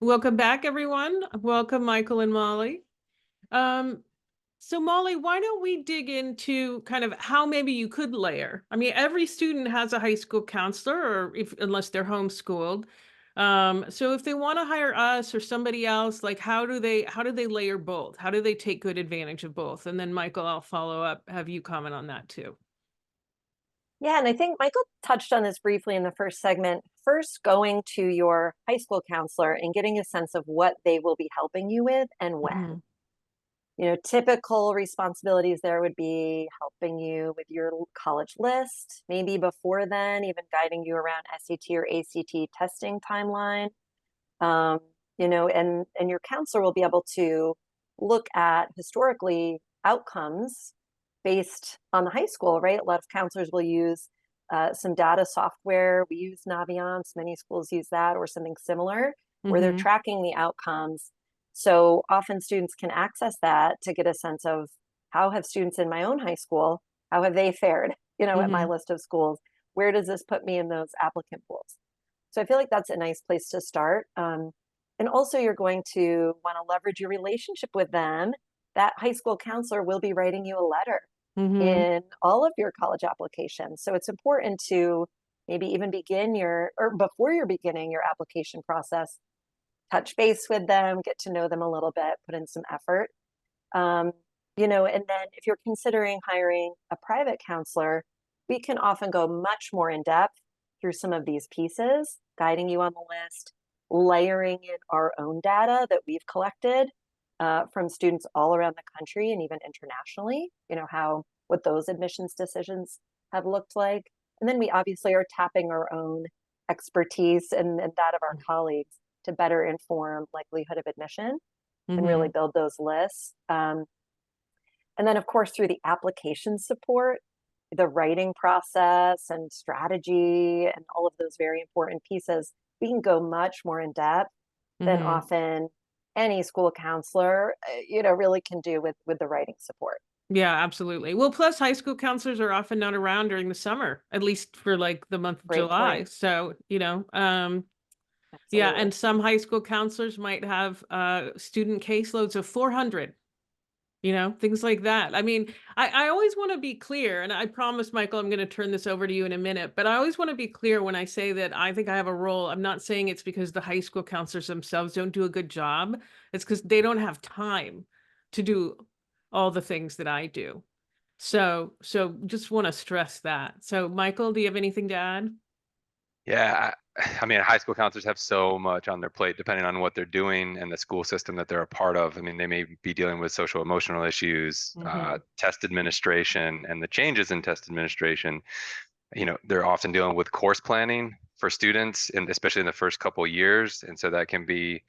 Welcome back, everyone. Welcome, Michael and Molly. Um, so Molly, why don't we dig into kind of how maybe you could layer? I mean, every student has a high school counselor, or if unless they're homeschooled. So if they want to hire us or somebody else, like how do they layer both? How do they take good advantage of both? And then Michael, I'll follow up, have you comment on that too. Yeah, and I think Michael touched on this briefly in the first segment. First, going to your high school counselor and getting a sense of what they will be helping you with and when. Hmm. Typical responsibilities there would be helping you with your college list, maybe before then, even guiding you around SAT or ACT testing timeline. Um, and your counselor will be able to look at historically outcomes based on the high school, right? A lot of counselors will use some data software. We use Naviance, many schools use that or something similar, where they're Hmm. tracking the outcomes. So often students can access that to get a sense of how have students in my own high school, how have they fared, at my Hmm. list of schools? Where does this put me in those applicant pools? So I feel like that's a nice place to start. And also, you're going to want to leverage your relationship with them. That high school counselor will be writing you a letter Hmm. in all of your college applications. So it's important to maybe even or before you're beginning your application process, touch base with them, get to know them a little bit, put in some effort. Um, and then if you're considering hiring a private counselor, we can often go much more in depth through some of these pieces, guiding you on the list, layering in our own data that we've collected from students all around the country and even internationally, what those admissions decisions have looked like. And then we obviously are tapping our own expertise and that of our colleagues to better inform likelihood of admission and really Hmm. build those lists. And then, of course, through the application support, the writing process and strategy and all of those very important pieces, we can go much more in depth than Hmm. often any school counselor, really can do with the writing support. Yeah, absolutely. Well, plus high school counselors are often not around during the summer, at least for like the month of Great July. point. So, yeah, and Absolutely. some high school counselors might have student caseloads of 400, things like that. I mean, I always want to be clear, and I promise, Michael, I'm going to turn this over to you in a minute, but I always want to be clear when I say that I think I have a role. I'm not saying it's because the high school counselors themselves don't do a good job. It's because they don't have time to do all the things that I do. So just want to stress that. So Michael, do you have anything to add? Yeah, I mean, high school counselors have so much on their plate depending on what they're doing and the school system that they're a part of. I mean, they may be dealing with social emotional issues, Hmm. test administration, and the changes in test administration. They're often dealing with course planning for students, and especially in the first couple of years. And so that can be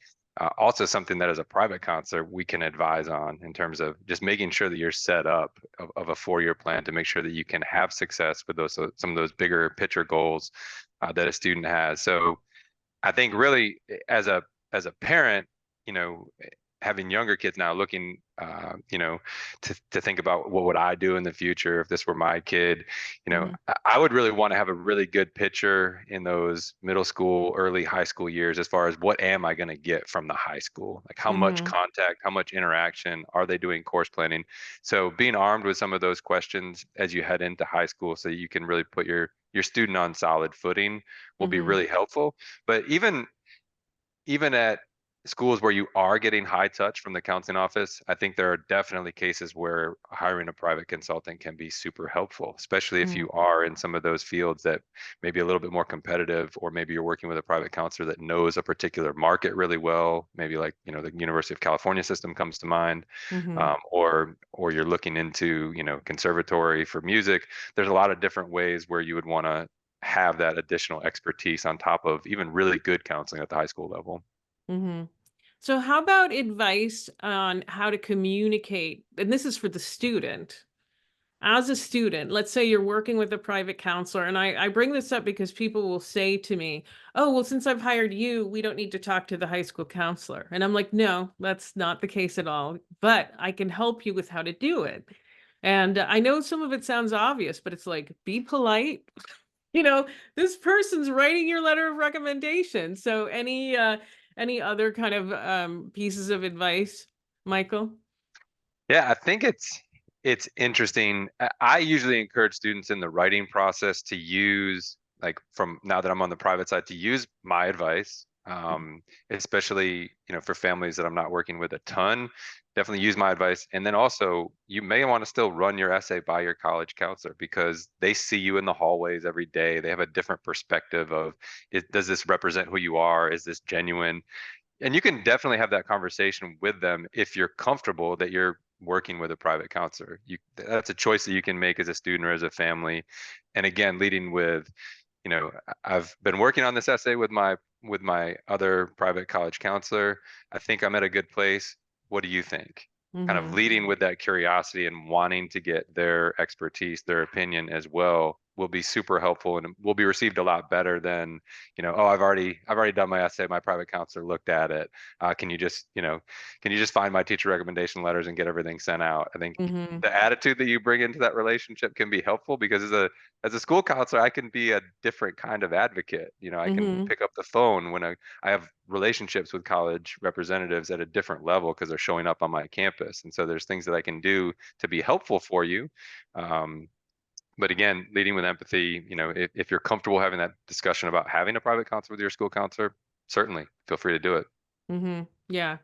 also something that as a private counselor we can advise on in terms of just making sure that you're set up of a 4-year plan to make sure that you can have success with those some of those bigger picture goals that a student has. So I think really as a parent, you know, having younger kids now looking, to think about what would I do in the future if this were my kid. Hmm. I would really want to have a really good picture in those middle school, early high school years as far as what am I going to get from the high school? Like how much Hmm. contact, how much interaction, are they doing course planning? So being armed with some of those questions as you head into high school so you can really put your student on solid footing will be Hmm. really helpful. But even at schools where you are getting high touch from the counseling office, I think there are definitely cases where hiring a private consultant can be super helpful, especially if Hmm. you are in some of those fields that may be a little bit more competitive, or maybe you're working with a private counselor that knows a particular market really well. Maybe like, the University of California system comes to mind, Hmm. or you're looking into, conservatory for music. There's a lot of different ways where you would want to have that additional expertise on top of even really good counseling at the high school level. Hmm. So how about advice on how to communicate? And this is for the student. As a student, let's say you're working with a private counselor, and I bring this up because people will say to me, "Oh, well, since I've hired you, we don't need to talk to the high school counselor." And I'm like, "No, that's not the case at all, but I can help you with how to do it." And I know some of it sounds obvious, but it's like, be polite. You know, this person's writing your letter of recommendation. So Any other kind of pieces of advice, Michael? Yeah, I think it's interesting. I usually encourage students in the writing process to use, like, from now that I'm on the private side, to use my advice. Especially, for families that I'm not working with a ton, definitely use my advice. And then also, you may want to still run your essay by your college counselor because they see you in the hallways every day. They have a different perspective of, does this represent who you are? Is this genuine? And you can definitely have that conversation with them if you're comfortable that you're working with a private counselor. That's a choice that you can make as a student or as a family. And again, leading with, I've been working on this essay with my other private college counselor. I think I'm at a good place. What do you think? Kind of Mm-hmm. leading with that curiosity and wanting to get their expertise, their opinion as well, will be super helpful and will be received a lot better than, oh, I've already done my essay. My private counselor looked at it. Can you just find my teacher recommendation letters and get everything sent out? I think Mm-hmm. the attitude that you bring into that relationship can be helpful because as a school counselor, I can be a different kind of advocate. I can Mm-hmm. pick up the phone when I have relationships with college representatives at a different level because they're showing up on my campus. And so there's things that I can do to be helpful for you. But again, leading with empathy, if you're comfortable having that discussion about having a private counselor with your school counselor, certainly feel free to do it. Mm-hmm. Yeah.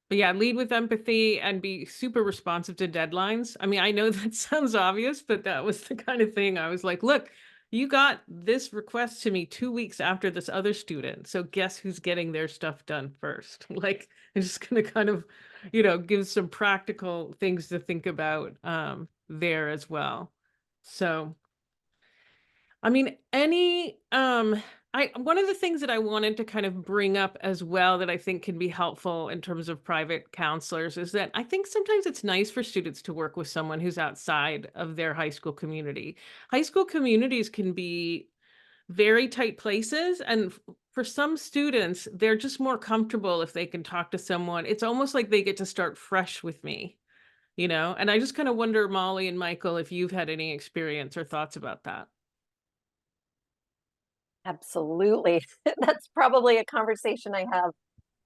But yeah, lead with empathy and be super responsive to deadlines. I mean, I know that sounds obvious, but that was the kind of thing I was like, look, you got this request to me 2 weeks after this other student. So guess who's getting their stuff done first? Like, I'm just going to kind of, give some practical things to think about there as well. So I mean, one of the things that I wanted to kind of bring up as well that I think can be helpful in terms of private counselors is that I think sometimes it's nice for students to work with someone who's outside of their high school community. High school communities can be very tight places, and for some students, they're just more comfortable if they can talk to someone. It's almost like they get to start fresh with me, And I just kind of wonder, Molly and Michael, if you've had any experience or thoughts about that. Absolutely. That's probably a conversation I have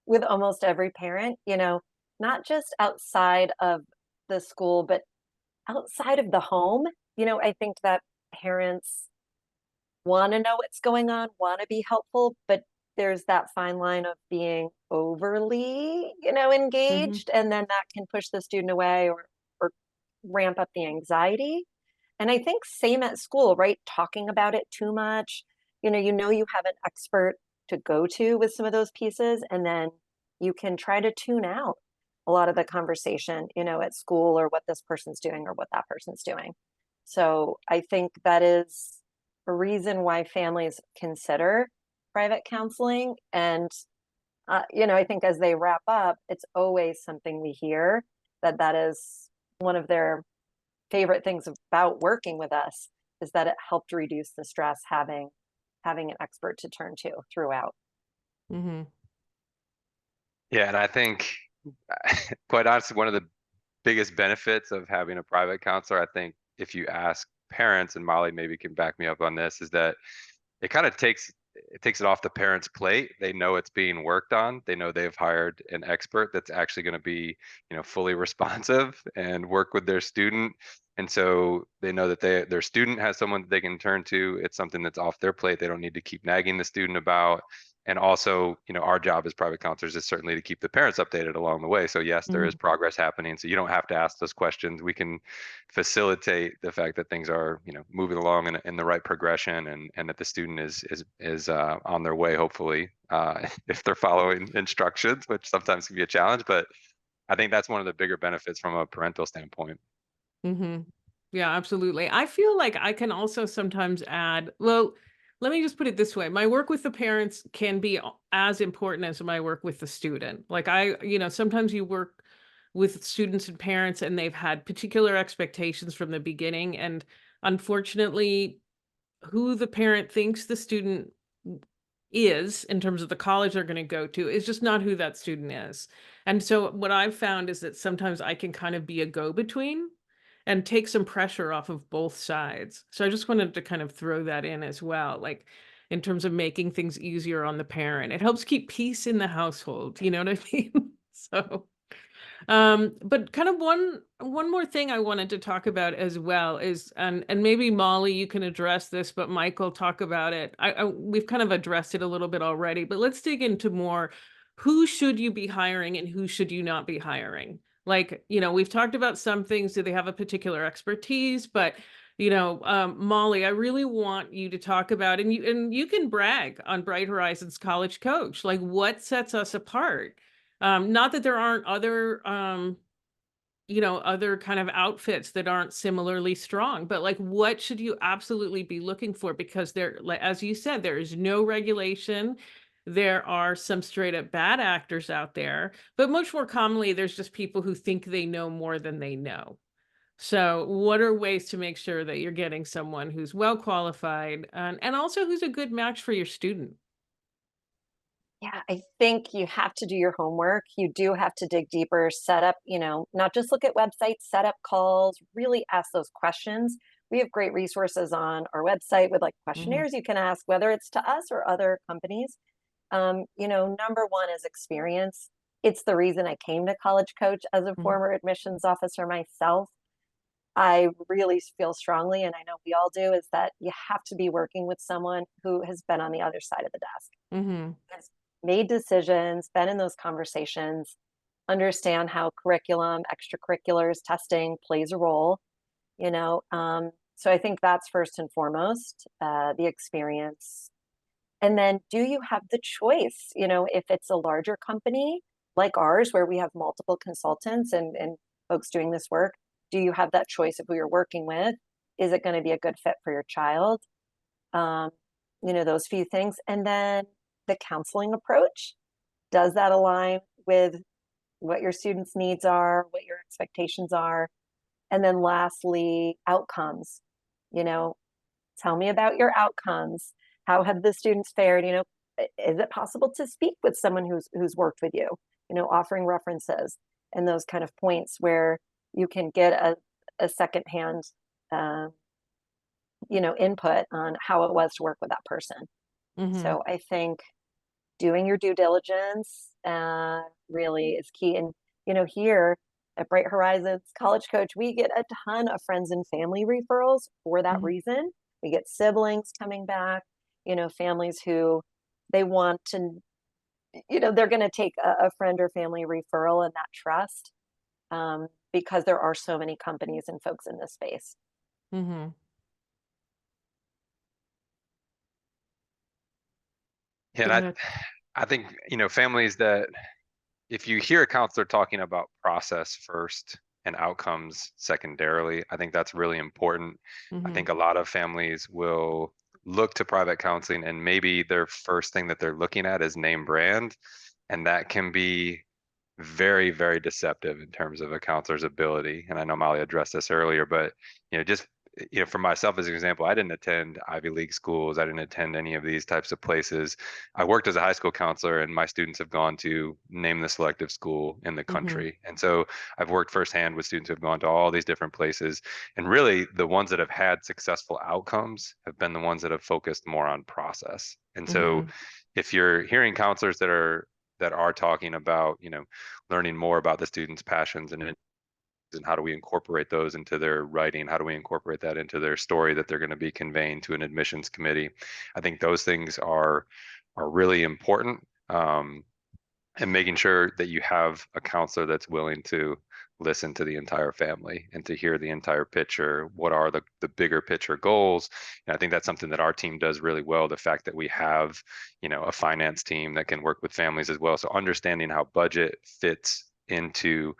with almost every parent, not just outside of the school, but outside of the home. I think that parents want to know what's going on, want to be helpful, but there's that fine line of being overly, Hmm. engaged, and then that can push the student away or ramp up the anxiety. And I think same at school, right? Talking about it too much. You have an expert to go to with some of those pieces, and then you can try to tune out a lot of the conversation, at school or what this person's doing or what that person's doing. So I think that is a reason why families consider private counseling. And, I think as they wrap up, it's always something we hear that is one of their favorite things about working with us is that it helped reduce the stress having an expert to turn to throughout. Hmm. Yeah, and I think, quite honestly, one of the biggest benefits of having a private counselor, I think, if you ask parents, and Molly maybe can back me up on this, is that it kind of takes it off the parents' plate. They know it's being worked on. They know they've hired an expert that's actually going to be, fully responsive and work with their student. And so they know that their student has someone that they can turn to. It's something that's off their plate. They don't need to keep nagging the student about. And also, our job as private counselors is certainly to keep the parents updated along the way. So yes, there is Hmm. progress happening. So you don't have to ask those questions. We can facilitate the fact that things are, moving along in the right progression, and that the student is on their way, hopefully, if they're following instructions, which sometimes can be a challenge. But I think that's one of the bigger benefits from a parental standpoint. Hmm. Yeah, absolutely. I feel like I can also sometimes add, well, let me just put it this way. My work with the parents can be as important as my work with the student. Like sometimes you work with students and parents and they've had particular expectations from the beginning. And unfortunately, who the parent thinks the student is in terms of the college they're going to go to is just not who that student is. And so what I've found is that sometimes I can kind of be a go-between and take some pressure off of both sides. So I just wanted to kind of throw that in as well. Like, in terms of making things easier on the parent. It helps keep peace in the household. You know what I mean? So, but kind of one more thing I wanted to talk about as well is, and maybe Molly, you can address this, but Michael, talk about it. We've kind of addressed it a little bit already, but let's dig into more. Who should you be hiring and who should you not be hiring? Like, we've talked about some things. Do they have a particular expertise? But Molly, I really want you to talk about, and you can brag on Bright Horizons College Coach, like what sets us apart. Not that there aren't other, other kind of outfits that aren't similarly strong, but like, what should you absolutely be looking for? Because there, like, as you said, there is no regulation. There are some straight up bad actors out there, but much more commonly, there's just people who think they know more than they know. So what are ways to make sure that you're getting someone who's well qualified and also who's a good match for your student? Yeah, I think you have to do your homework. You do have to dig deeper, set up, not just look at websites, set up calls, really ask those questions. We have great resources on our website with like Hmm. questionnaires you can ask, whether it's to us or other companies. Number one is experience. It's the reason I came to College Coach as a Hmm. former admissions officer myself. I really feel strongly, and I know we all do, is that you have to be working with someone who has been on the other side of the desk, Hmm. has made decisions, been in those conversations, understand how curriculum, extracurriculars, testing plays a role, you know. So I think that's first and foremost, the experience. And then do you have the choice? If it's a larger company like ours, where we have multiple consultants and folks doing this work, do you have that choice of who you're working with? Is it going to be a good fit for your child? Um, those few things. And then the counseling approach, does that align with what your students' needs are, what your expectations are? And then lastly, outcomes. You know, tell me about your outcomes. How have the students fared? Is it possible to speak with someone who's worked with you? Offering references and those kind of points where you can get a secondhand, uh, input on how it was to work with that person. Hmm. So I think doing your due diligence really is key. And here at Bright Horizons College Coach, we get a ton of friends and family referrals for that Hmm. reason. We get siblings coming back, families who they want to, they're going to take a friend or family referral and that trust, because there are so many companies and folks in this space. Hmm. Yeah, Go and ahead. I think, families that if you hear a counselor talking about process first and outcomes secondarily, I think that's really important. I Hmm. think a lot of families will look to private counseling and maybe their first thing that they're looking at is name brand. And that can be very, very deceptive in terms of a counselor's ability. And I know Molly addressed this earlier, but just for myself as an example, I didn't attend Ivy League schools. I didn't attend any of these types of places. I worked as a high school counselor, and my students have gone to name the selective school in the Hmm. country. And so I've worked firsthand with students who have gone to all these different places. And really, the ones that have had successful outcomes have been the ones that have focused more on process. And so Hmm. if you're hearing counselors that are talking about, learning more about the students' passions and how do we incorporate those into their writing? How do we incorporate that into their story that they're going to be conveying to an admissions committee? I think those things are really important. And making sure that you have a counselor that's willing to listen to the entire family and to hear the entire picture. What are the bigger picture goals? And I think that's something that our team does really well. The fact that we have, a finance team that can work with families as well. So understanding how budget fits into,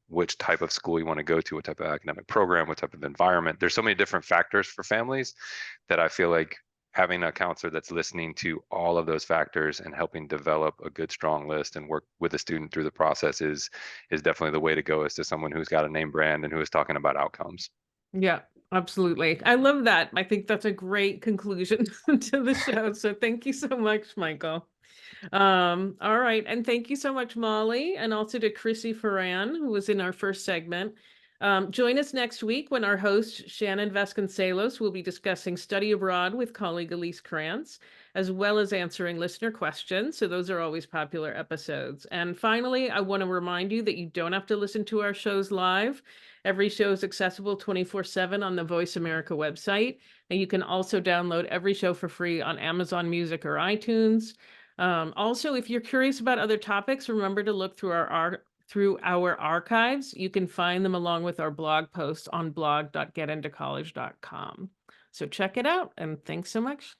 which type of school you want to go to, what type of academic program, what type of environment. There's so many different factors for families that I feel like having a counselor that's listening to all of those factors and helping develop a good strong list and work with the student through the process is definitely the way to go, as to someone who's got a name brand and who is talking about outcomes. Yeah, absolutely. I love that. I think that's a great conclusion to the show. So thank you so much, Michael. All right. And thank you so much, Molly, and also to Chrissy Ferran, who was in our first segment. Join us next week when our host, Shannon Vasconcelos, will be discussing study abroad with colleague Elise Krantz, as well as answering listener questions. So those are always popular episodes. And finally, I want to remind you that you don't have to listen to our shows live. Every show is accessible 24/7 on the Voice America website. And you can also download every show for free on Amazon Music or iTunes. Also, if you're curious about other topics, remember to look through our archives. You can find them along with our blog posts on blog.getintocollege.com. So check it out, and thanks so much.